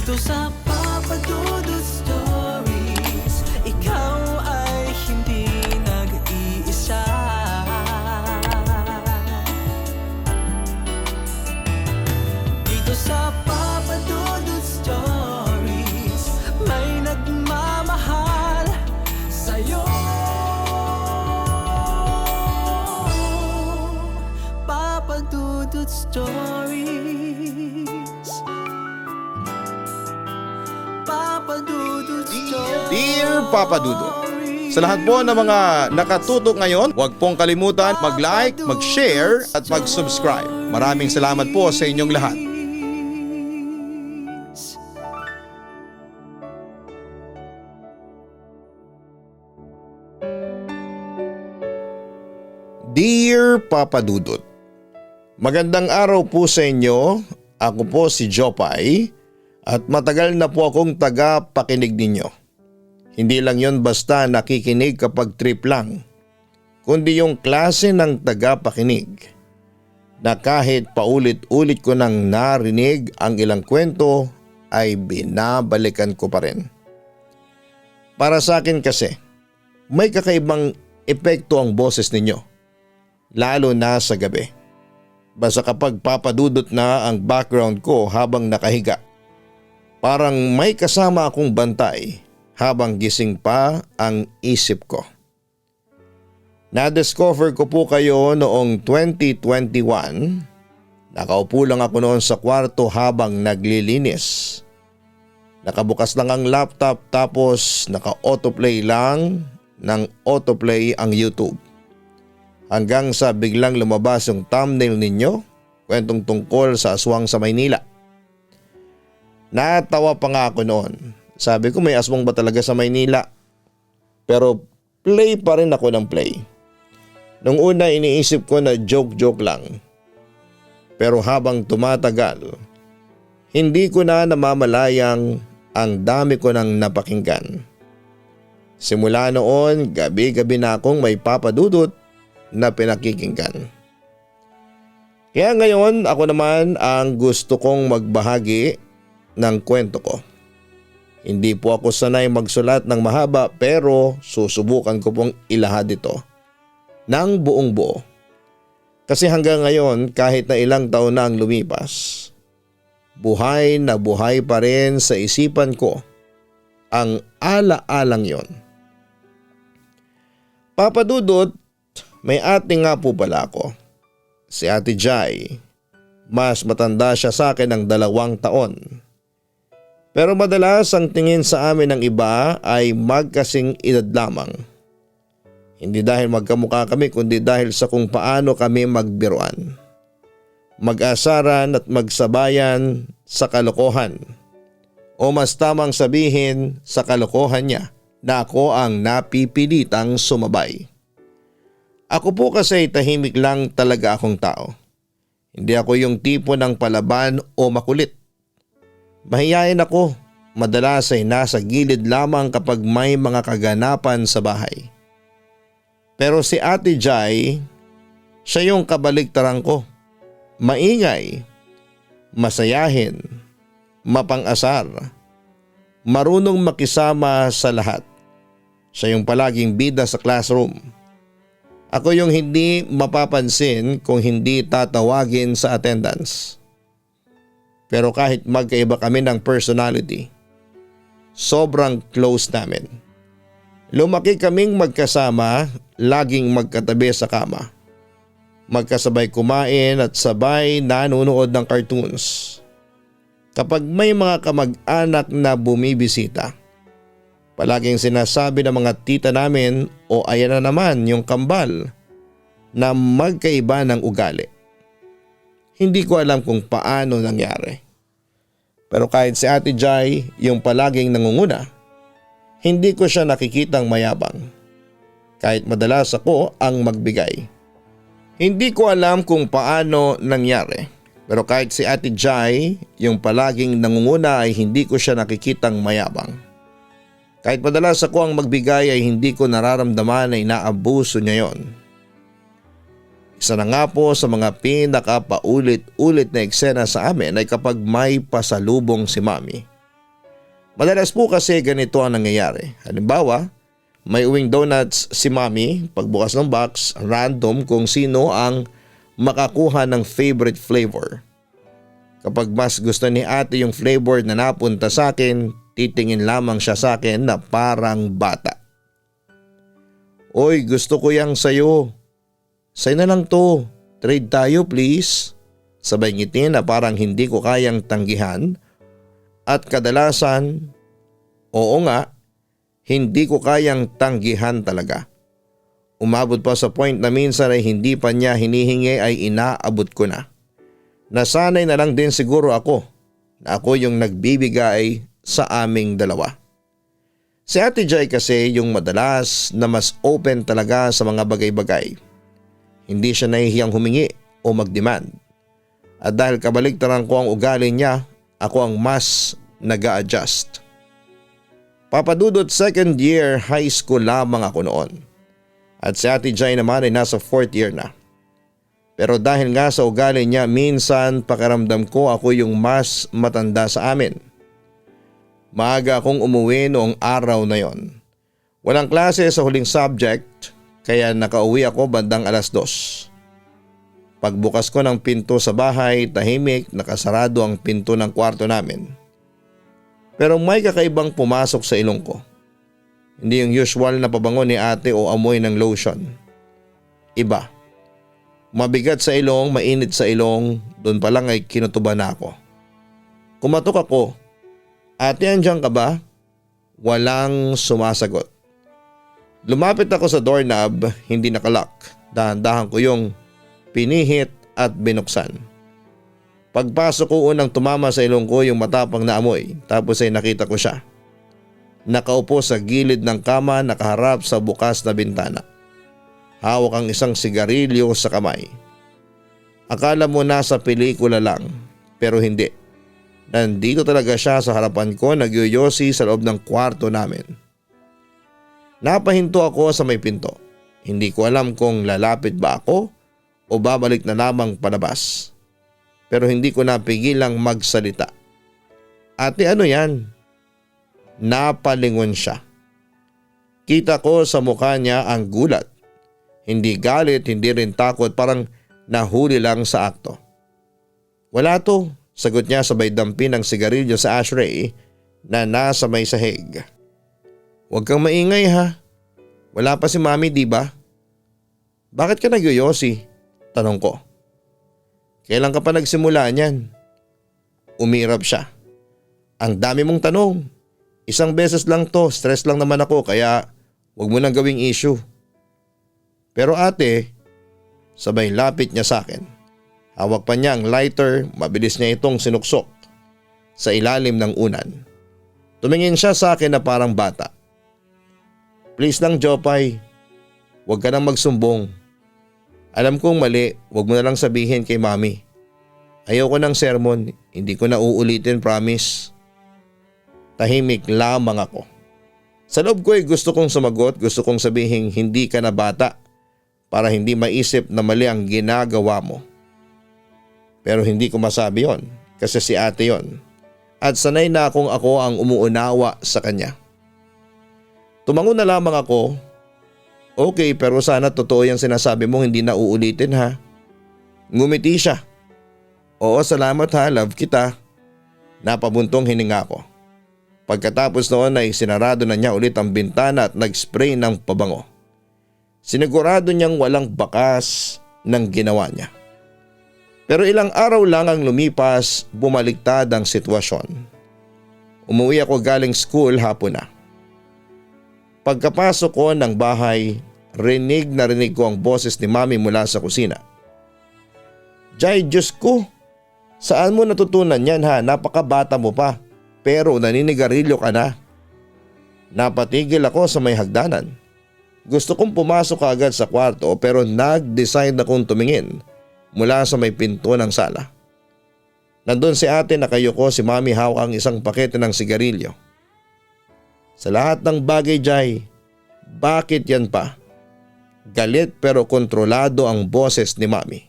Dito sa Papa Dudut Stories, ikaw ay hindi nag-iisa. Dito sa Papa Dudut Stories, may nagmamahal sa'yo. Papa Dudut Stories, Papa Dudut Stories. Dear Papa Dudut, sa lahat po ng mga nakatutok ngayon, huwag pong kalimutan mag-like, mag-share at mag-subscribe. Maraming salamat po sa inyong lahat. Dear Papa Dudut, magandang araw po sa inyo. Ako po si Jopay at matagal na po akong taga-pakinig ninyo. Hindi lang yon basta nakikinig kapag trip lang, kundi yung klase ng taga-pakinig na kahit paulit-ulit ko nang narinig ang ilang kwento ay binabalikan ko pa rin. Para sa akin kasi, may kakaibang epekto ang boses ninyo, lalo na sa gabi. Basta kapag papadudot na ang background ko habang nakahiga, parang may kasama akong bantay habang gising pa ang isip ko. Na-discover ko po kayo noong 2021. Nakaupo lang ako noon sa kwarto habang naglilinis. Nakabukas lang ang laptop tapos naka-autoplay lang ng autoplay ang YouTube. Hanggang sa biglang lumabas yung thumbnail ninyo, kwentong tungkol sa aswang sa Maynila. Natawa pa nga ako noon. Sabi ko, may aswang ba talaga sa Maynila? Pero play pa rin ako ng play. Nung una iniisip ko na joke-joke lang. Pero habang tumatagal, hindi ko na namamalayang ang dami ko nang napakinggan. Simula noon, gabi-gabi na akong may papadudot na pinakikinggan. Kaya ngayon ako naman ang gusto kong magbahagi ng kwento ko. Hindi po ako sanay magsulat ng mahaba pero susubukan ko pong ilahad ito ng buong buo. Kasi hanggang ngayon kahit na ilang taon na ang lumipas, buhay na buhay pa rin sa isipan ko ang ala-alang yon. Papa Dudut, may ate nga po pala ako. Si Ate Jai. Mas matanda siya sa akin ng 2 taon. Pero madalas ang tingin sa amin ng iba ay magkasing edad lamang. Hindi dahil magkamukha kami kundi dahil sa kung paano kami magbiruan. Mag-asaran at magsabayan sa kalokohan. O mas tamang sabihin sa kalokohan niya na ako ang napipilitang sumabay. Ako po kasi tahimik lang talaga akong tao. Hindi ako yung tipo ng palaban o makulit. Mahiyain ako, madalas ay nasa gilid lamang kapag may mga kaganapan sa bahay. Pero si Ate Jai, siya yung kabaligtaran ko. Maingay, masayahin, mapang-asar, marunong makisama sa lahat. Siya yung palaging bida sa classroom. Ako yung hindi mapapansin kung hindi tatawagin sa attendance. Pero kahit magkaiba kami ng personality, sobrang close namin. Lumaki kaming magkasama, laging magkatabi sa kama. Magkasabay kumain at sabay nanonood ng cartoons. Kapag may mga kamag-anak na bumibisita, palaging sinasabi ng mga tita namin o ayan na naman yung kambal na magkaiba ng ugali. Hindi ko alam kung paano nangyari. Pero kahit si Ate Jai yung palaging nangunguna, hindi ko siya nakikitang mayabang. Kahit madalas ako ang magbigay. Hindi ko alam kung paano nangyari. Pero kahit si Ate Jai yung palaging nangunguna ay hindi ko siya nakikitang mayabang. Kahit madalas ako ang magbigay ay hindi ko nararamdaman na inaabuso niya yon. Isa na nga po sa mga pinakapaulit-ulit na eksena sa amin ay kapag may pasalubong si Mami. Madalas po kasi ganito ang nangyayari. Halimbawa, may uwing donuts si Mami, pagbukas ng box, random kung sino ang makakuha ng favorite flavor. Kapag mas gusto ni ate yung flavor na napunta sa akin, titingin lamang siya sa akin na parang bata. Oy, gusto ko yang sayo. Sa'yo na lang to. Trade tayo please. Sabay ngiti na parang hindi ko kayang tanggihan. At kadalasan, oo nga, hindi ko kayang tanggihan talaga. Umabot pa sa point na minsan ay hindi pa niya hinihingi ay inaabot ko na. Nasanay na lang din siguro ako na ako yung nagbibigay sa aming dalawa. Si Ate Jai kasi yung madalas na mas open talaga sa mga bagay-bagay. Hindi siya nahihiyang humingi o mag-demand. At dahil kabaligtaran ko ang ugali niya, ako ang mas nag-a-adjust. Papadudot second year high school lamang ako noon. At si Ate Jai naman ay nasa fourth year na. Pero dahil nga sa ugali niya, minsan pakiramdam ko ako yung mas matanda sa amin. Maaga akong umuwi noong araw na yon. Walang klase sa huling subject kaya nakauwi ako bandang 2:00. Pagbukas ko ng pinto sa bahay, tahimik, nakasarado ang pinto ng kwarto namin. Pero may kakaibang pumasok sa ilong ko. Hindi yung usual na pabango ni ate o amoy ng lotion. Iba. Mabigat sa ilong, mainit sa ilong, doon pa lang ay kinutuban na ako. Kumatok ako. Ate, andiyan ka ba? Walang sumasagot. Lumapit ako sa doorknob, hindi nakalock. Dahan-dahan ko yung pinihit at binuksan. Pagpasok ko unang tumama sa ilong ko yung matapang na amoy, tapos ay nakita ko siya. Nakaupo sa gilid ng kama, nakaharap sa bukas na bintana. Hawak ang isang sigarilyo sa kamay. Akala mo nasa pelikula lang, pero hindi. Nandito talaga siya sa harapan ko, nagyoyosi sa loob ng kwarto namin. Napahinto ako sa may pinto. Hindi ko alam kung lalapit ba ako o babalik na lamang palabas. Pero hindi ko napigilang magsalita. Ate, ano yan? Napalingon siya. Kita ko sa mukha niya ang gulat. Hindi galit, hindi rin takot, parang nahuli lang sa akto. Wala to, sagot niya sabay dampi ng sigarilyo sa ashtray na nasa may sahig. Huwag kang maingay ha. Wala pa si Mami, di ba? Bakit ka nagyoyosi? Tanong ko. Kailan ka pa nagsimula niyan? Umirap siya. Ang dami mong tanong. Isang beses lang to, stress lang naman ako kaya wag mo nang gawing issue. Pero ate, sabay lapit niya sa akin. Hawak pa niya ang lighter, mabilis niya itong sinuksok sa ilalim ng unan. Tumingin siya sa akin na parang bata. Please lang Jopay, wag ka nang magsumbong. Alam kong mali, wag mo na lang sabihin kay Mami. Ayoko ng sermon, hindi ko na uulitin, promise. Tahimik lamang ako. Sa loob ko ay gusto kong sumagot, gusto kong sabihin hindi ka na bata para hindi maisip na mali ang ginagawa mo. Pero hindi ko masabi yon kasi si ate yon at sanay na akong ako ang umuunawa sa kanya. Tumango na lamang ako. Okay, pero sana totoo yung sinasabi mong hindi na uulitin ha. Ngumiti siya. Oo, salamat ha, love kita. Napabuntong hininga ko. Pagkatapos noon ay sinarado na niya ulit ang bintana at nag-spray ng pabango. Sinigurado niyang walang bakas ng ginawa niya. Pero ilang araw lang ang lumipas, bumaliktad ang sitwasyon. Umuwi ako galing school hapon na. Pagkapasok ko ng bahay, rinig na rinig ko ang boses ni Mami mula sa kusina. Jai, Diyos ko, saan mo natutunan yan ha? Napakabata mo pa, pero naninigarilyo ka na. Napatigil ako sa may hagdanan. Gusto kong pumasok agad sa kwarto pero nag-decide akong tumingin mula sa may pinto ng sala. Nandun si ate, nakayuko, si Mami hawak ang isang pakete ng sigarilyo. Sa lahat ng bagay, Jai, bakit yan pa? Galit pero kontrolado ang boses ni Mami.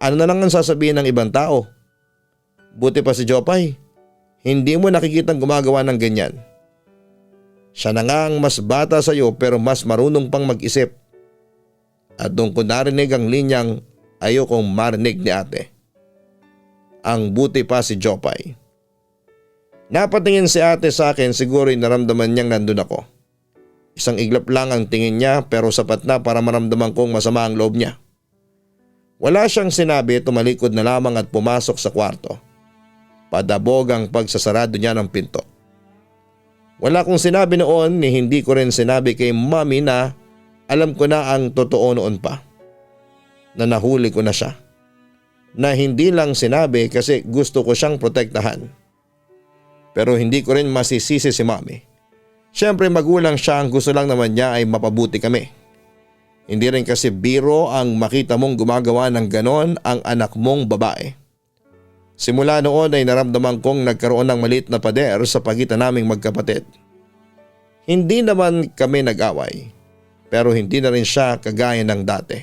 Ano na lang ang sasabihin ng ibang tao? Buti pa si Jopay. Hindi mo nakikitang gumagawa ng ganyan. Siya na nga ang mas bata sa iyo pero mas marunong pang mag-isip. At doon ko narinig ang linyang ayokong marinig ni ate. Ang buti pa si Jopay. Napatingin si ate sa akin, siguro'y naramdaman niyang nandun ako. Isang iglap lang ang tingin niya pero sapat na para maramdaman kong masama ang loob niya. Wala siyang sinabi, tumalikod na lamang at pumasok sa kwarto. Padabog ang pagsasarado niya ng pinto. Wala kong sinabi noon ni hindi ko rin sinabi kay mami na alam ko na ang totoo noon pa. Na nahuli ko na siya. Na hindi lang sinabi kasi gusto ko siyang protektahan. Pero hindi ko rin masisisi si mami. Siyempre magulang siya, ang gusto lang naman niya ay mapabuti kami. Hindi rin kasi biro ang makita mong gumagawa ng ganon ang anak mong babae. Simula noon ay naramdaman kong nagkaroon ng maliit na pader sa pagitan naming magkapatid. Hindi naman kami nag-away, pero hindi na rin siya kagaya ng dati.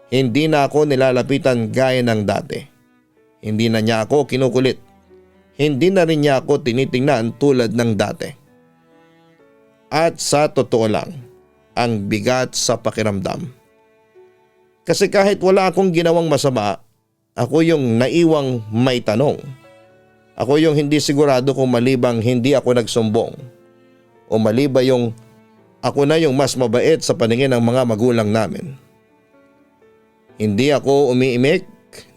Hindi na ako nilalapitan gaya ng dati. Hindi na niya ako kinukulit. Hindi na rin niya ako tinitingnan tulad ng dati. At sa totoo lang, ang bigat sa pakiramdam. Kasi kahit wala akong ginawang masama, ako yung naiwang may tanong. Ako yung hindi sigurado kung malibang hindi ako nagsumbong. O maliba yung ako na yung mas mabait sa paningin ng mga magulang namin. Hindi ako umiimik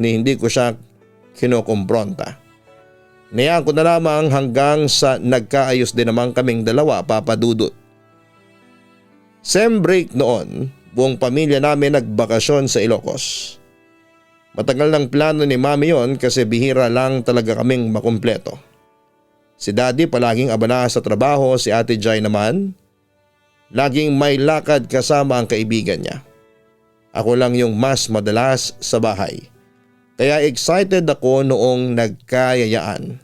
ni hindi ko siya kinukumpronta. Niyaan ko na lamang hanggang sa nagkaayos din naman kaming dalawa, Papa Dudut. Sem break noon, buong pamilya namin nagbakasyon sa Ilocos. Matagal ng plano ni mami yon kasi bihira lang talaga kaming makumpleto. Si daddy palaging abala sa trabaho, si ate Jai naman laging may lakad kasama ang kaibigan niya. Ako lang yung mas madalas sa bahay. Kaya excited ako noong nagkayayaan.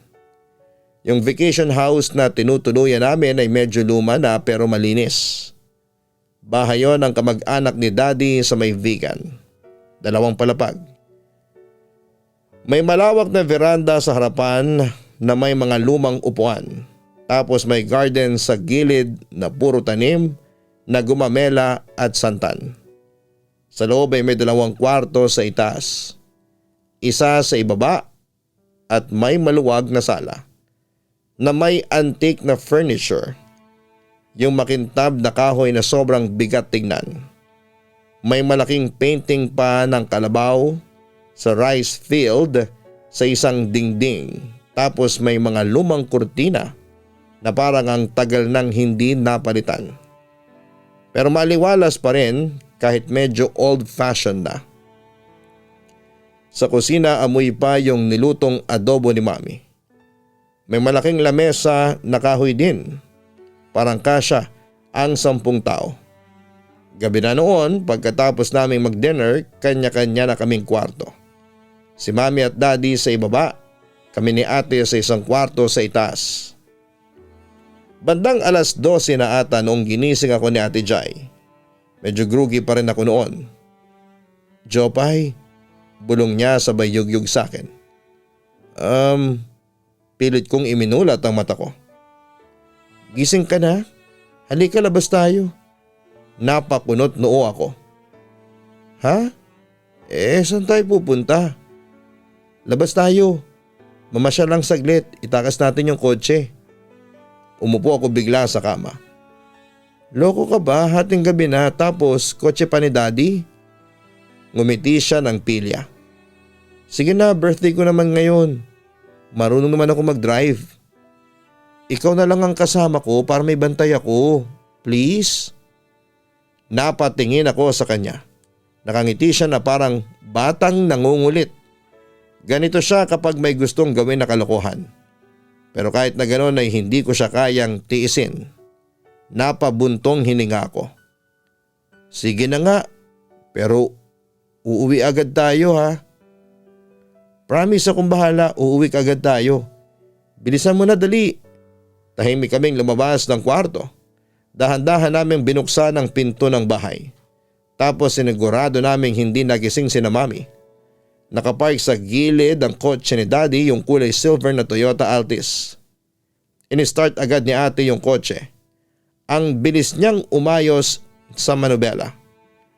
Yung vacation house na tinutuluyan namin ay medyo luma na pero malinis. Bahay yon ng kamag-anak ni daddy sa may vegan. 2 palapag. May malawak na veranda sa harapan na may mga lumang upuan. Tapos may garden sa gilid na puro tanim na gumamela at santan. Sa loob ay may 2 kwarto sa itaas. Isa sa ibaba at may maluwag na sala na may antique na furniture. Yung makintab na kahoy na sobrang bigat tignan. May malaking painting pa ng kalabaw sa rice field sa isang dingding. Tapos may mga lumang kurtina na parang ang tagal nang hindi napalitan. Pero maliwalas pa rin kahit medyo old-fashioned na. Sa kusina amoy pa yung nilutong adobo ni mami. May malaking lamesa na kahoy din. Parang kasya ang 10 tao. Gabi na noon, pagkatapos naming mag-dinner, kanya-kanya na kaming kwarto. Si mami at daddy sa ibaba, kami ni ate sa isang kwarto sa itaas. Bandang 12:00 na ata noong ginising ako ni ate Jai. Medyo groggy pa rin ako noon. Jopay, bulong niya sabay yugyug sa akin. Pilit kong iminulat ang mata ko. Gising ka na? Halika, labas tayo. Napakunot noo ako. Ha? Saan tayo pupunta? Labas tayo. Mamasyal lang saglit, itakas natin yung kotse. Umupo ako bigla sa kama. Loko ka ba? Hating gabi na tapos kotse pa ni daddy? Ngumiti siya ng pilya. Sige na, birthday ko naman ngayon. Marunong naman ako mag-drive. Ikaw na lang ang kasama ko para may bantay ako. Please? Napatingin ako sa kanya. Nakangiti siya na parang batang nangungulit. Ganito siya kapag may gustong gawin na kalokohan. Pero kahit na ganoon ay hindi ko siya kayang tiisin. Napabuntong hininga ko. Sige na nga, pero uuwi agad tayo ha. Promise akong bahala, uuwi agad tayo. Bilisan mo na, dali. Tahimik kaming lumabas ng kwarto. Dahan-dahan naming binuksan ang pinto ng bahay. Tapos sinigurado naming hindi nagising sina mami. Nakapark sa gilid ang kotse ni Daddy, yung kulay silver na Toyota Altis. In-start agad ni ate yung kotse. Ang bilis niyang umayos sa manubela.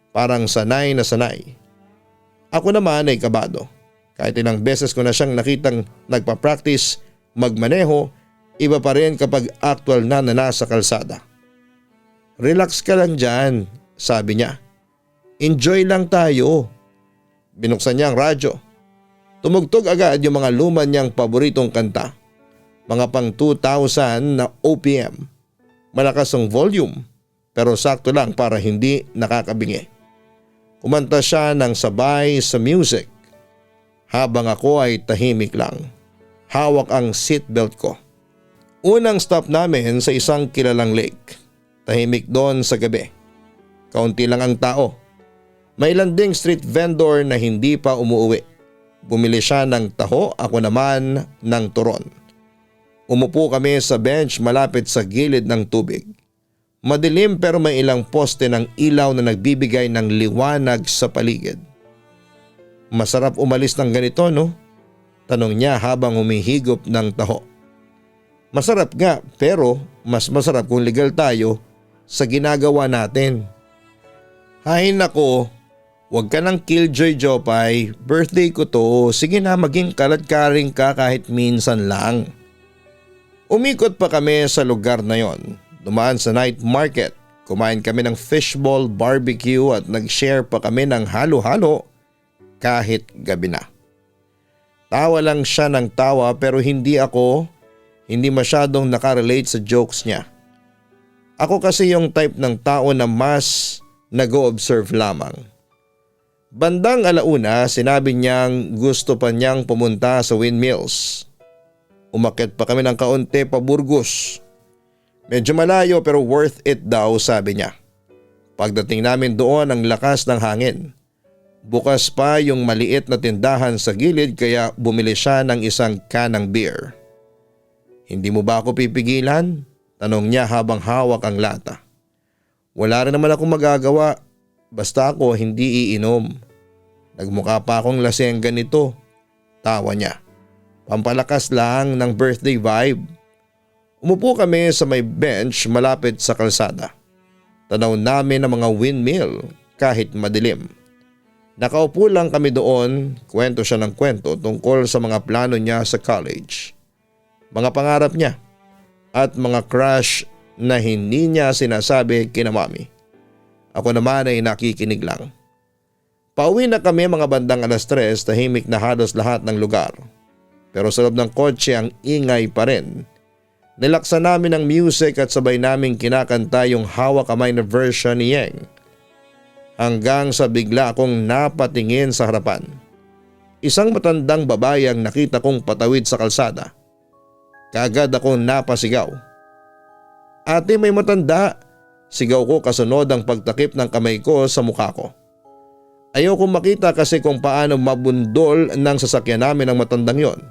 Parang sanay na sanay. Ako naman ay kabado. Kahit ilang beses ko na siyang nakitang nagpa-practice magmaneho, iba pa rin kapag actual na nasa kalsada. Relax ka lang dyan, sabi niya. Enjoy lang tayo. Binuksan niya ang radyo. Tumugtog agad yung mga luma niyang paboritong kanta. Mga pang 2,000 na OPM. Malakas ang volume pero sakto lang para hindi nakakabingi. Kumanta siya ng sabay sa music habang ako ay tahimik lang. Hawak ang seatbelt ko. Unang stop namin sa isang kilalang lake. Tahimik doon sa gabi. Kaunti lang ang tao. May ilan ding street vendor na hindi pa umuwi. Bumili siya ng taho, ako naman ng turon. Umupo kami sa bench malapit sa gilid ng tubig. Madilim pero may ilang poste ng ilaw na nagbibigay ng liwanag sa paligid. Masarap umalis ng ganito, no? Tanong niya habang humihigop ng taho. Masarap nga pero mas masarap kung legal tayo sa ginagawa natin. Hay nako, wag ka ng killjoy Jopay, birthday ko to, sige na maging kalad-karing ka kahit minsan lang. Umikot pa kami sa lugar na yon. Dumaan sa night market, kumain kami ng fishball barbecue at nag-share pa kami ng halo-halo kahit gabi na. Tawa lang siya ng tawa pero hindi masyadong nakarelate sa jokes niya. Ako kasi yung type ng tao na mas nag-o-observe lamang. Bandang alauna sinabi niyang gusto pa niyang pumunta sa windmills. Umakyat pa kami ng kaunti pa Burgos. Medyo malayo pero worth it daw sabi niya. Pagdating namin doon ang lakas ng hangin. Bukas pa yung maliit na tindahan sa gilid kaya bumili siya ng isang kanang beer. Hindi mo ba ako pipigilan? Tanong niya habang hawak ang lata. Wala rin naman akong magagawa. Basta ako hindi iinom. Nagmukha pa akong laseng ganito. Tawa niya. Pampalakas lang ng birthday vibe. Umupo kami sa may bench malapit sa kalsada. Tanaw namin ang mga windmill kahit madilim. Nakaupo lang kami doon, kwento siya ng kwento tungkol sa mga plano niya sa college. Mga pangarap niya at mga crush na hindi niya sinasabi kina mami. Ako naman ay nakikinig lang. Pauwi na kami mga bandang 3:00, tahimik na halos lahat ng lugar. Pero sa loob ng kotse ang ingay pa rin. Nilaksan namin ang music at sabay naming kinakanta yung hawak kamay na version ni Yeng. Hanggang sa bigla akong napatingin sa harapan. Isang matandang babae ang nakita kong patawid sa kalsada. Kaagad akong napasigaw. Ate, may matanda! Sigaw ko kasunod ang pagtakip ng kamay ko sa mukha ko. Ayaw kong makita kasi kung paano mabundol ng sasakyan namin ang matandang yon.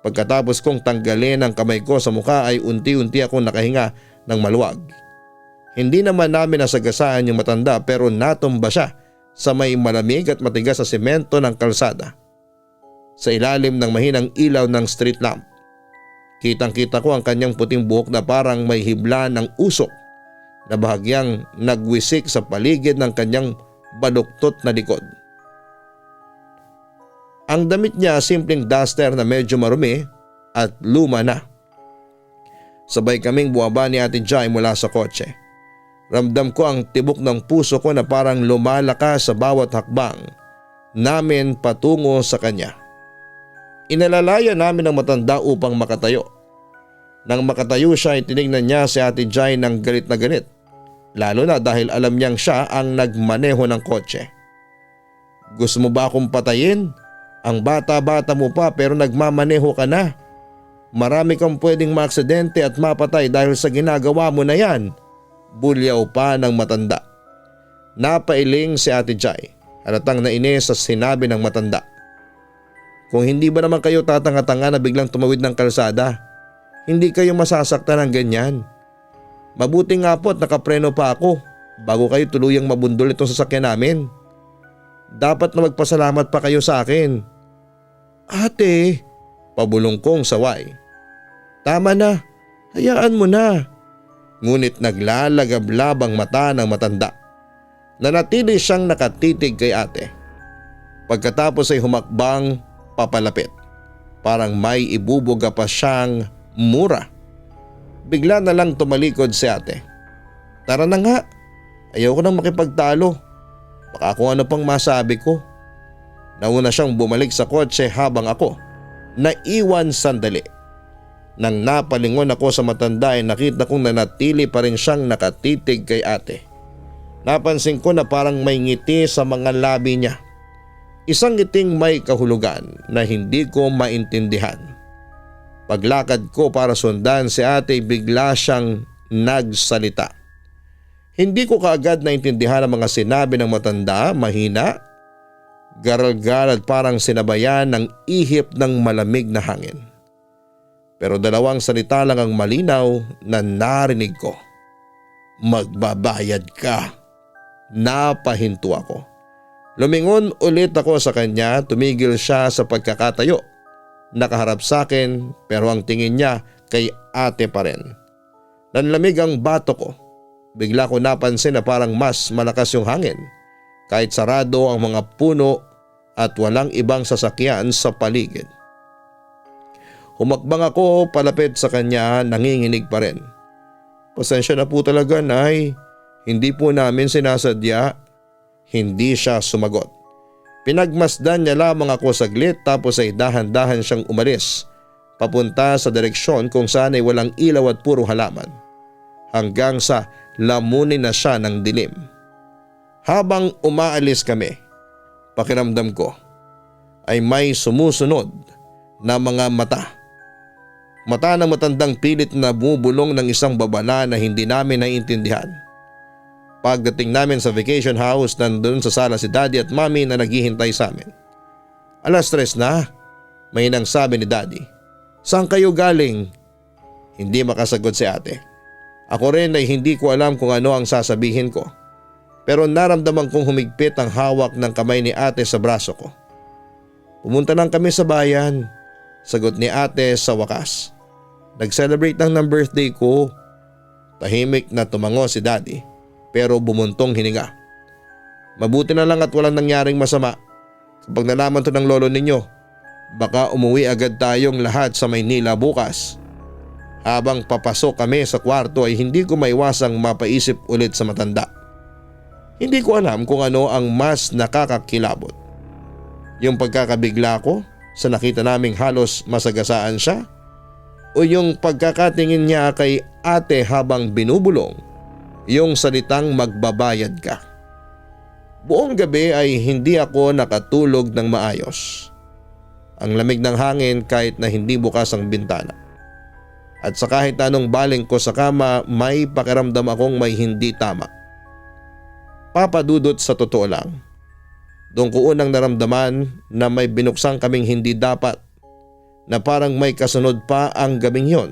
Pagkatapos kong tanggalin ang kamay ko sa mukha ay unti-unti akong nakahinga ng maluwag. Hindi naman namin nasagasaan yung matanda pero natumba siya sa may malamig at matigas sa semento ng kalsada. Sa ilalim ng mahinang ilaw ng street lamp. Kitang-kita ko ang kanyang puting buhok na parang may hibla ng usok na bahagyang nagwisik sa paligid ng kanyang baluktot na likod. Ang damit niya simpleng duster na medyo marumi at luma na. Sabay kaming buwaba ni Ate Jai mula sa kotse. Ramdam ko ang tibok ng puso ko na parang lumalakas sa bawat hakbang namin patungo sa kanya. Inalalaya namin ang matanda upang makatayo. Nang makatayo siya ay tinignan niya si Ate Jai ng galit na galit. Lalo na dahil alam niyang siya ang nagmaneho ng kotse. Gusto mo ba akong patayin? Ang bata-bata mo pa pero nagmamaneho ka na. Marami kang pwedeng maaksidente at mapatay dahil sa ginagawa mo na yan. Bulyaw pa ng matanda. Napailing si Ate Jai. Halatang nainis sa sinabi ng matanda. Kung hindi ba naman kayo tatanga-tanga na biglang tumawid ng kalsada, hindi kayo masasaktan ng ganyan. Mabuti nga po at nakapreno pa ako bago kayo tuluyang mabundol itong sasakyan namin. Dapat na magpasalamat pa kayo sa akin. Ate, pabulong kong saway. Tama na, hayaan mo na. Ngunit naglalagablabang mata ng matanda. Nanatili siyang nakatitig kay ate. Pagkatapos ay humakbang papalapit. Parang may ibubuga pa siyang mura. Bigla na lang tumalikod si ate. Tara na nga, ayaw ko nang makipagtalo. Baka kung ano pang masabi ko. Nauna siyang bumalik sa kotse habang ako naiwan sandali. Nang napalingon ako sa matanda ay nakita kong nanatili pa rin siyang nakatitig kay ate. Napansin ko na parang may ngiti sa mga labi niya. Isang ngiting may kahulugan na hindi ko maintindihan. Paglakad ko para sundan si ate bigla siyang nagsalita. Hindi ko kaagad naintindihan ang mga sinabi ng matanda, mahina, garal-garal at parang sinabayan ng ihip ng malamig na hangin. Pero dalawang salita lang ang malinaw na narinig ko. Magbabayad ka. Napahinto ako. Lumingon ulit ako sa kanya, tumigil siya sa pagkakatayo. Nakaharap sa akin pero ang tingin niya kay ate pa rin. Nanlamig ang bato ko. Bigla ko napansin na parang mas malakas yung hangin. Kahit sarado ang mga puno at walang ibang sasakyan sa paligid. Humakbang ako palapit sa kanya, nanginginig pa rin. Pasensya na po talaga, Nay. Hindi po namin sinasadya. Hindi siya sumagot. Pinagmasdan niya lamang ako saglit tapos ay dahan-dahan siyang umalis. Papunta sa direksyon kung saan ay walang ilaw at puro halaman. Hanggang sa lamunin na siya ng dilim. Habang umaalis kami, pakiramdam ko ay may sumusunod na mga mata. Mata ng matandang pilit na bumubulong ng isang babala na hindi namin naiintindihan. Pagdating namin sa vacation house, nandun sa sala si Daddy at Mommy na naghihintay sa amin. 3:00 na, may nang sabi ni Daddy. Saan kayo galing? Hindi makasagot si ate. Ako rin ay hindi ko alam kung ano ang sasabihin ko. Pero naramdaman kong humigpit ang hawak ng kamay ni ate sa braso ko. Pumunta lang kami sa bayan, sagot ni ate sa wakas. Nag-celebrate lang ng birthday ko. Tahimik na tumango si Daddy pero bumuntong hininga. Mabuti na lang at walang nangyaring masama. Kapag nalaman to ng lolo ninyo, baka umuwi agad tayong lahat sa Maynila bukas. Habang papasok kami sa kwarto ay hindi ko maiwasang mapaisip ulit sa matanda. Hindi ko alam kung ano ang mas nakakakilabot. Yung pagkakabigla ko sa nakita naming halos masagasaan siya o yung pagkakatingin niya kay ate habang binubulong yung salitang magbabayad ka. Buong gabi ay hindi ako nakatulog ng maayos. Ang lamig ng hangin kahit na hindi bukas ang bintana. At sa kahit anong baling ko sa kama may pakiramdam akong may hindi tama. Papadudot sa totoo lang. Doon ko unang naramdaman na may binuksan kaming hindi dapat na parang may kasunod pa ang gabing yon.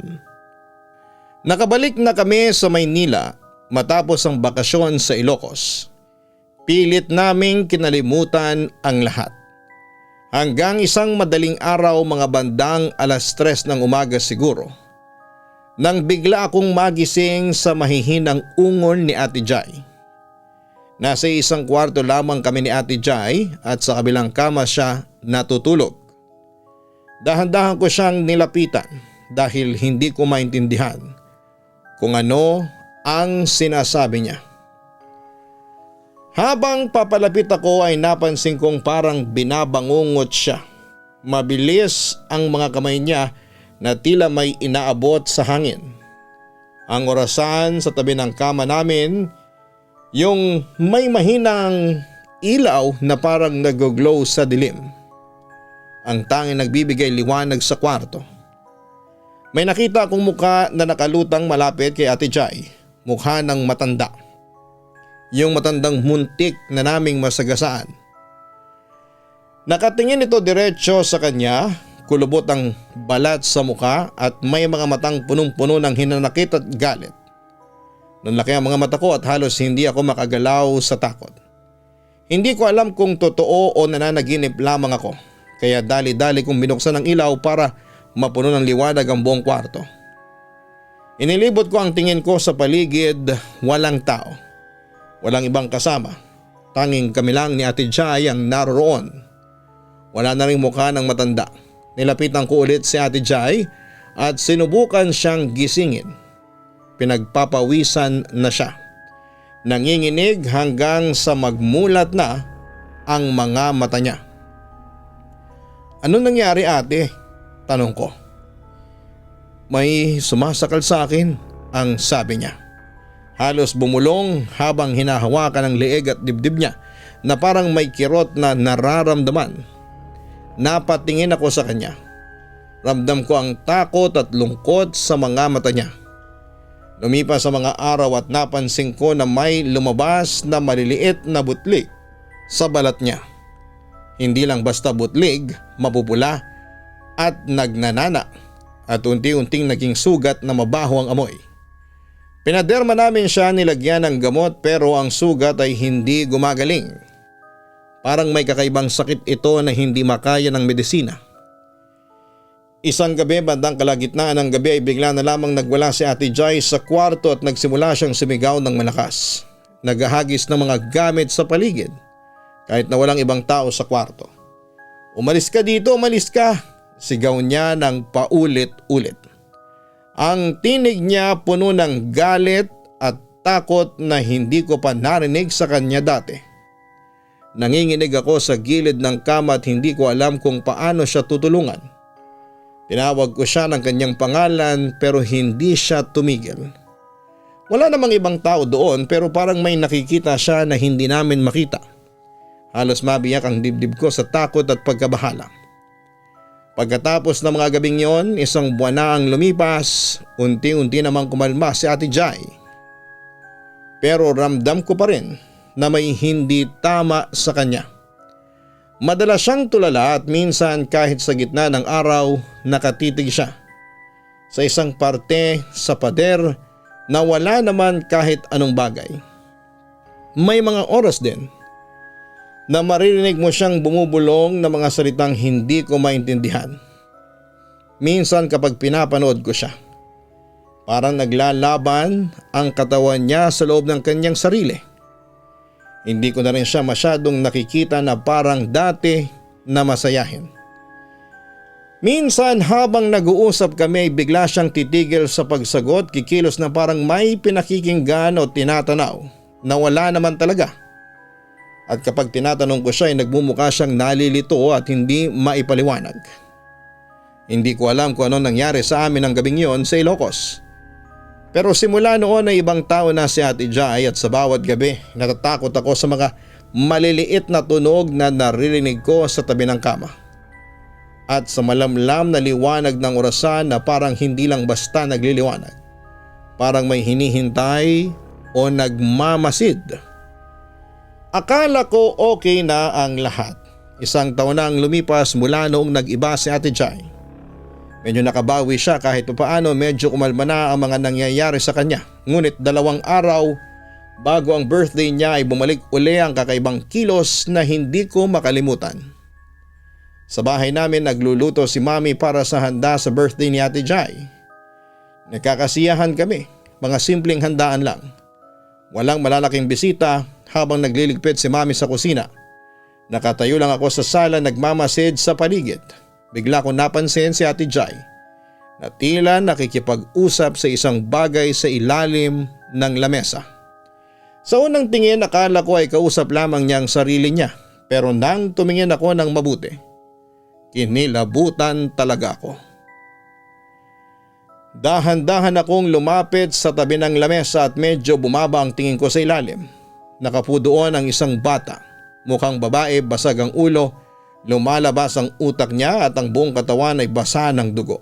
Nakabalik na kami sa Maynila matapos ang bakasyon sa Ilocos. Pilit naming kinalimutan ang lahat. Hanggang isang madaling araw mga bandang 3:00 ng umaga siguro. Nang bigla akong magising sa mahihinang ungol ni Ate Jai. Nasa isang kwarto lamang kami ni Ate Jai at sa kabilang kama siya natutulog. Dahan-dahan ko siyang nilapitan dahil hindi ko maintindihan kung ano ang sinasabi niya. Habang papalapit ako ay napansin kong parang binabangungot siya. Mabilis ang mga kamay niya na tila may inaabot sa hangin. Ang orasan sa tabi ng kama namin, yung may mahinang ilaw na parang nag-glow sa dilim. Ang tanging nagbibigay liwanag sa kwarto. May nakita akong mukha na nakalutang malapit kay Ate Jai, mukha ng matanda. Yung matandang muntik na naming masagasaan. Nakatingin ito diretso sa kanya, kulubot ang balat sa mukha at may mga matang punong-puno ng hinanakit at galit. Nanlaki ang mga mata ko at halos hindi ako makagalaw sa takot. Hindi ko alam kung totoo o nananaginip lamang ako, kaya dali-dali kong binuksan ang ilaw para mapuno ng liwanag ang buong kwarto. Inilibot ko ang tingin ko sa paligid, walang tao. Walang ibang kasama. Tanging kami lang ni Ate Jai ang naroon. Wala na ring mukha ng matanda. Nilapitan ko ulit si Ate Jai at sinubukan siyang gisingin. Pinagpapawisan na siya. Nanginginig hanggang sa magmulat na ang mga mata niya. "Ano nangyari, ate?" tanong ko. "May sumasakal sa akin," ang sabi niya. Halos bumulong habang hinahawakan ang leeg at dibdib niya na parang may kirot na nararamdaman. Napatingin ako sa kanya. Ramdam ko ang takot at lungkot sa mga mata niya. Lumipas sa mga araw at napansin ko na may lumabas na maliliit na butlig sa balat niya. Hindi lang basta butlig, mapupula at nagnanana at unti-unting naging sugat na mabaho ang amoy. Pinaderma namin siya, nilagyan ng gamot pero ang sugat ay hindi gumagaling. Parang may kakaibang sakit ito na hindi makaya ng medisina. Isang gabi, bandang kalagitnaan ng gabi ay bigla na lamang nagwala si Ate Jai sa kwarto at nagsimula siyang sumigaw ng malakas. Naghahagis ng mga gamit sa paligid kahit na walang ibang tao sa kwarto. "Umalis ka dito, umalis ka!" sigaw niya ng paulit-ulit. Ang tinig niya puno ng galit at takot na hindi ko pa narinig sa kanya dati. Nanginginig ako sa gilid ng kama at hindi ko alam kung paano siya tutulungan. Tinawag ko siya ng kanyang pangalan pero hindi siya tumigil. Wala namang ibang tao doon pero parang may nakikita siya na hindi namin makita. Halos mabiyak ang dibdib ko sa takot at pagkabahala. Pagkatapos ng mga gabing yon, isang buwan na ang lumipas, unti-unti namang kumalma si Ate Jai. Pero ramdam ko pa rin na may hindi tama sa kanya. Madalas siyang tulala at minsan kahit sa gitna ng araw nakatitig siya. Sa isang parte sa pader na wala naman kahit anong bagay. May mga oras din na maririnig mo siyang bumubulong na mga salitang hindi ko maintindihan. Minsan kapag pinapanood ko siya, parang naglalaban ang katawan niya sa loob ng kanyang sarili. Hindi ko na rin siya masyadong nakikita na parang dati na masayahin. Minsan habang nag-uusap kami ay bigla siyang titigil sa pagsagot, kikilos na parang may pinakikinggan o tinatanaw na wala naman talaga. At kapag tinatanong ko siya ay nagmumukha siyang nalilito at hindi maipaliwanag. Hindi ko alam kung ano nangyari sa amin ang gabing yon sa Ilocos. Pero simula noon ay ibang tao na si Ate Jai at sa bawat gabi natatakot ako sa mga maliliit na tunog na naririnig ko sa tabi ng kama. At sa malamlam na liwanag ng orasan na parang hindi lang basta nagliliwanag. Parang may hinihintay o nagmamasid. Akala ko okay na ang lahat. Isang taon na ang lumipas mula noong nag-iba si Ate Jai. Medyo nakabawi siya kahit papaano, medyo kumalma na ang mga nangyayari sa kanya. Ngunit 2 araw bago ang birthday niya ay bumalik uli ang kakaibang kilos na hindi ko makalimutan. Sa bahay namin nagluluto si Mami para sa handa sa birthday ni Ate Jai. Nagkakasiyahan kami, mga simpleng handaan lang. Walang malalaking bisita habang nagliligpit si Mami sa kusina. Nakatayo lang ako sa sala nagmamasid sa paligid. Bigla ko napansin si Ate Jai na tila nakikipag-usap sa isang bagay sa ilalim ng lamesa. Sa unang tingin akala ko ay kausap lamang niya ang sarili niya, pero nang tumingin ako ng mabuti, kinilabutan talaga ako. Dahan-dahan akong lumapit sa tabi ng lamesa at medyo bumaba ang tingin ko sa ilalim. Nakapo doon ang isang bata, mukhang babae, basag ang ulo. Lumalabas ang utak niya at ang buong katawan ay basa ng dugo.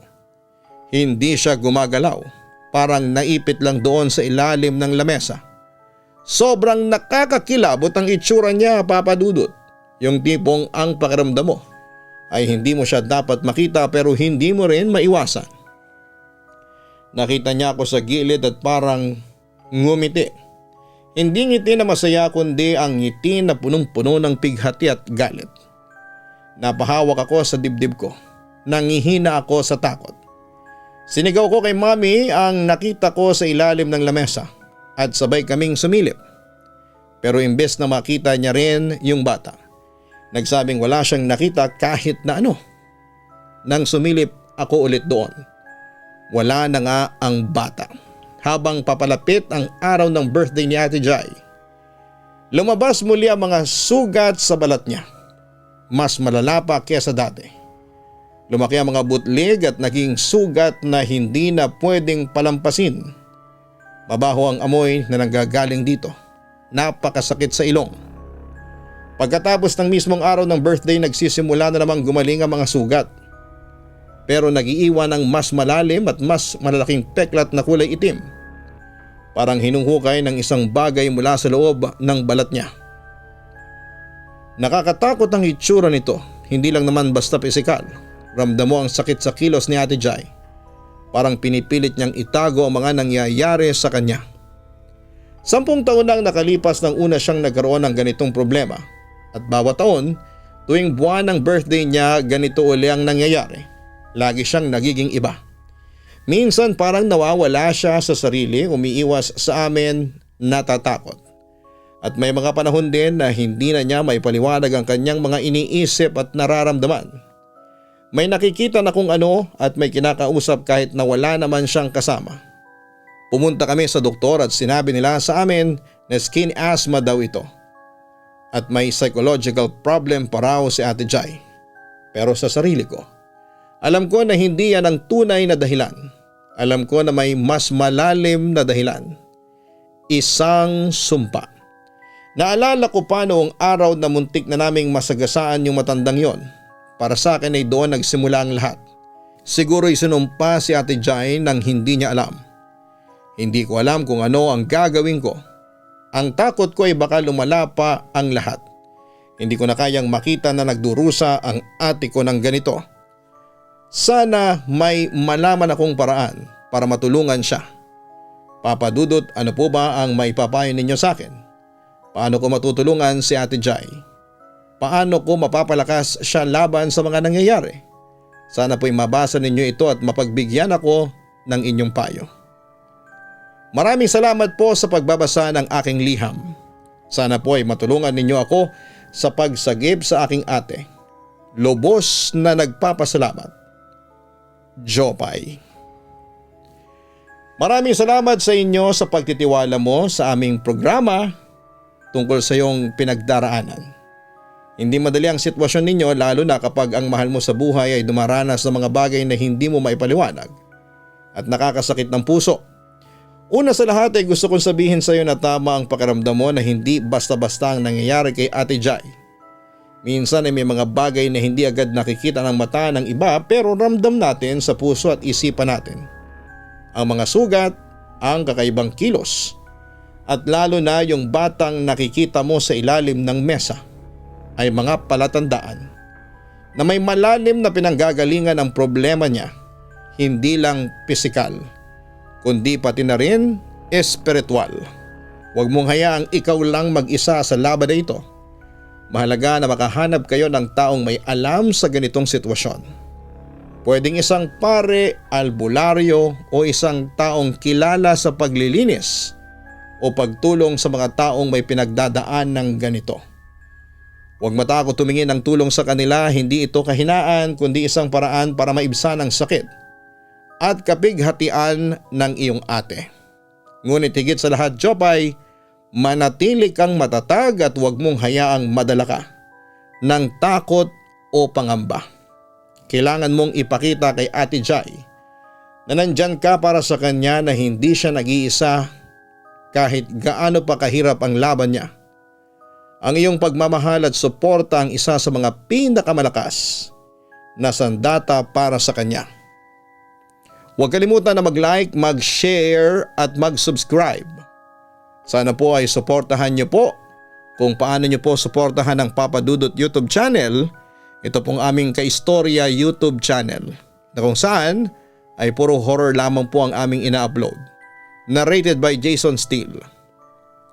Hindi siya gumagalaw, parang naipit lang doon sa ilalim ng lamesa. Sobrang nakakakilabot ang itsura niya, Papa Dudut. Yung tipong ang pakiramdam mo ay hindi mo siya dapat makita pero hindi mo rin maiwasan. Nakita niya ako sa gilid at parang ngumiti. Hindi ngiti na masaya kundi ang ngiti na punong-puno ng pighati at galit. Napahawak ako sa dibdib ko. Nangihina ako sa takot. Sinigaw ko kay Mami ang nakita ko sa ilalim ng lamesa at sabay kaming sumilip. Pero imbes na makita niya rin yung bata, nagsabing wala siyang nakita kahit na ano. Nang sumilip ako ulit doon, wala na nga ang bata. Habang papalapit ang araw ng birthday ni Ate Jai, lumabas muli ang mga sugat sa balat niya. Mas malala pa kesa dati. Lumaki ang mga butlig at naging sugat na hindi na pwedeng palampasin. Mabaho ang amoy na nanggagaling dito. Napakasakit sa ilong. Pagkatapos ng mismong araw ng birthday, nagsisimula na namang gumaling ang mga sugat. Pero nagiiwan ng mas malalim at mas malalaking peklat na kulay itim. Parang hinuhukay ng isang bagay mula sa loob ng balat niya. Nakakatakot ang itsura nito, hindi lang naman basta pisikal. Ramdam mo ang sakit sa kilos ni Ate Jai. Parang pinipilit niyang itago ang mga nangyayari sa kanya. 10 taon nang nakalipas nang una siyang nagkaroon ng ganitong problema. At bawat taon, tuwing buwan ng birthday niya, ganito uli ang nangyayari. Lagi siyang nagiging iba. Minsan parang nawawala siya sa sarili, umiiwas sa amin, natatakot. At may mga panahon din na hindi na niya maipaliwanag ang kanyang mga iniisip at nararamdaman. May nakikita na kung ano at may kinakausap kahit na wala naman siyang kasama. Pumunta kami sa doktor at sinabi nila sa amin na skin asthma daw ito. At may psychological problem pa raw si Ate Jai. Pero sa sarili ko, alam ko na hindi yan ang tunay na dahilan. Alam ko na may mas malalim na dahilan. Isang sumpa. Naalala ko pa noong araw na muntik na naming masagasaan yung matandang yon. Para sa akin ay doon nagsimula ang lahat. Siguro'y sinumpa si Ate Jai nang hindi niya alam. Hindi ko alam kung ano ang gagawin ko. Ang takot ko ay baka lumala pa ang lahat. Hindi ko na kayang makita na nagdurusa ang ate ko ng ganito. Sana may malaman akong paraan para matulungan siya. Papa Dudut, ano po ba ang maipapayo ninyo sa akin? Paano ko matutulungan si Ate Jai? Paano ko mapapalakas siya laban sa mga nangyayari? Sana po'y mabasa ninyo ito at mapagbigyan ako ng inyong payo. Maraming salamat po sa pagbabasa ng aking liham. Sana po ay matulungan ninyo ako sa pagsagip sa aking ate. Lubos na nagpapasalamat. Jopay. Maraming salamat sa inyo sa pagtitiwala mo sa aming programa tungkol sa iyong pinagdaraanan. Hindi madali ang sitwasyon ninyo lalo na kapag ang mahal mo sa buhay ay dumaranas ng mga bagay na hindi mo maipaliwanag at nakakasakit ng puso. Una sa lahat ay gusto kong sabihin sa iyo na tama ang pakiramdam mo na hindi basta-basta ang nangyayari kay Ate Jai. Minsan ay may mga bagay na hindi agad nakikita ng mata ng iba pero ramdam natin sa puso at isipan natin. Ang mga sugat, ang kakaibang kilos at lalo na yung batang nakikita mo sa ilalim ng mesa ay mga palatandaan na may malalim na pinanggagalingan ang problema niya, hindi lang pisikal, kundi pati na rin espiritual. Huwag mong hayaang ikaw lang mag-isa sa laban na ito. Mahalaga na makahanap kayo ng taong may alam sa ganitong sitwasyon. Pwedeng isang pare, albularyo o isang taong kilala sa paglilinis o pagtulong sa mga taong may pinagdadaan ng ganito. Huwag matakot tumingin ng tulong sa kanila, hindi ito kahinaan kundi isang paraan para maibsan ang sakit at kapighatian ng iyong ate. Ngunit higit sa lahat, Jopay, manatili kang matatag at huwag mong hayaang madala ka ng takot o pangamba. Kailangan mong ipakita kay Ate Jai na nandyan ka para sa kanya na hindi siya nag-iisa kahit gaano pa kahirap ang laban niya. Ang iyong pagmamahal at suporta ang isa sa mga pinakamalakas na sandata para sa kanya. Huwag kalimutan na mag-like, mag-share at mag-subscribe. Sana po ay suportahan niyo po kung paano niyo po suportahan ang Papa Dudut YouTube channel. Ito pong aming Kaistorya YouTube channel na kung saan ay puro horror lamang po ang aming ina-upload. Narrated by Jason Steele.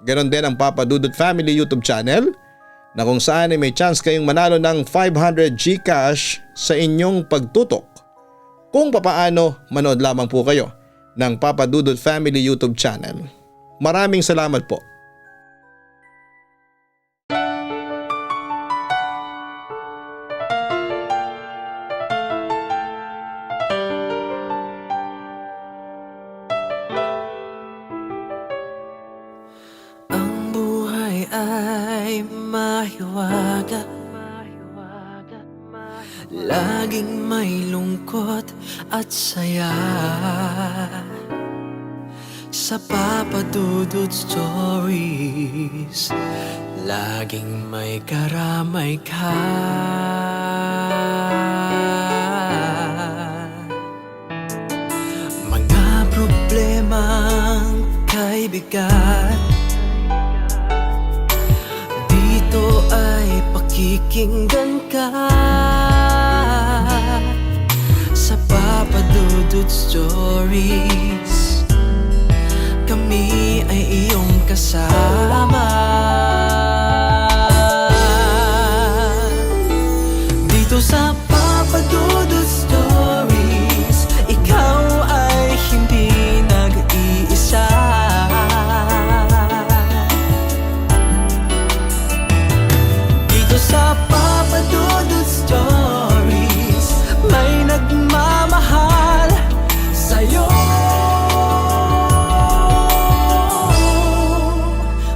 Ganon din ang Papa Dudut Family YouTube channel na kung saan ay may chance kayong manalo ng 500 GCash sa inyong pagtutok. Kung papaano, manood lamang po kayo ng Papa Dudut Family YouTube channel. Maraming salamat po. Ang buhay ay mahiwaga, laging may lungkot at saya. Sa Papa Dudut Stories, laging may karamay ka. Mga problemang kay bigat, dito ay pakikinggan ka. Sa Papa Dudut Stories, kami ay iyong kasama. Dito sa Papa Dudut Stories, ikaw ay hindi nag-iisa. Dito sa Papa Dudut Stories, may nagmamahal sa'yo.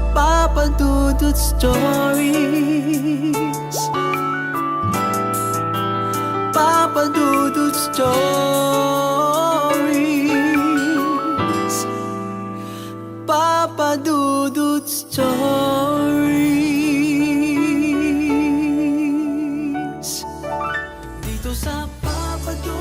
Papa Dudut Stories, Papa Dudut Stories, Papa Dudut Stories. Dito sa Papa Dudut